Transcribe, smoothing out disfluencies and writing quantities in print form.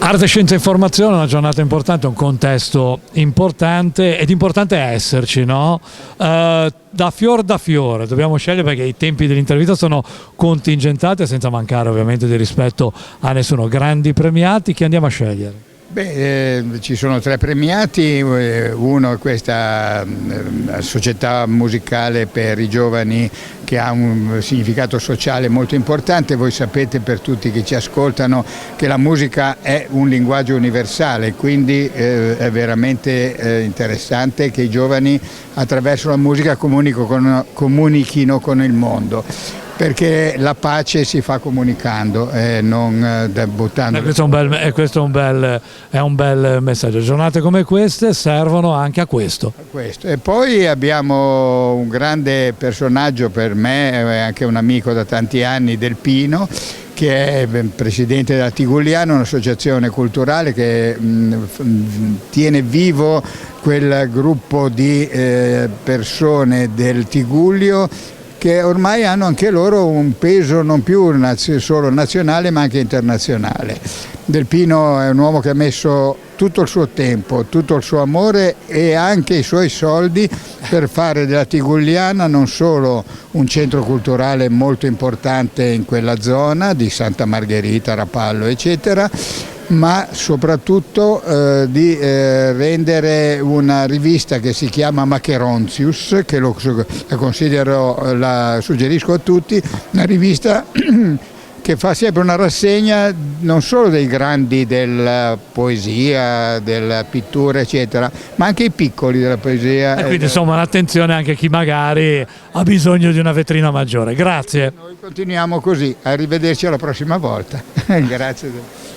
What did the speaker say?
Arte, scienza e informazione, una giornata importante, un contesto importante ed importante è esserci, no? Da fior, dobbiamo scegliere perché i tempi dell'intervista sono contingentati, senza mancare ovviamente di rispetto a nessuno. Grandi premiati, chi andiamo a scegliere? Ci sono 3 premiati, uno è questa società musicale per i giovani che ha un significato sociale molto importante. Voi sapete, per tutti che ci ascoltano, che la musica è un linguaggio universale, quindi è veramente interessante che i giovani attraverso la musica comunichino con il mondo, perché la pace si fa comunicando e non buttando. Questo è un bel messaggio. Giornate come queste servono anche a questo. E poi abbiamo un grande personaggio per me, è anche un amico da tanti anni, Del Pino, che è presidente della Tigugliana, un'associazione culturale che tiene vivo quel gruppo di persone del Tigullio che ormai hanno anche loro un peso non più solo nazionale ma anche internazionale. Del Pino è un uomo che ha messo tutto il suo tempo, tutto il suo amore e anche i suoi soldi per fare della Tigugliana non solo un centro culturale molto importante in quella zona di Santa Margherita, Rapallo eccetera, ma soprattutto di rendere una rivista che si chiama Macheronzius, che la suggerisco a tutti, una rivista che fa sempre una rassegna non solo dei grandi della poesia, della pittura eccetera, ma anche i piccoli della poesia. E quindi insomma un'attenzione anche a chi magari ha bisogno di una vetrina maggiore. Grazie. Noi continuiamo così, arrivederci alla prossima volta. Grazie.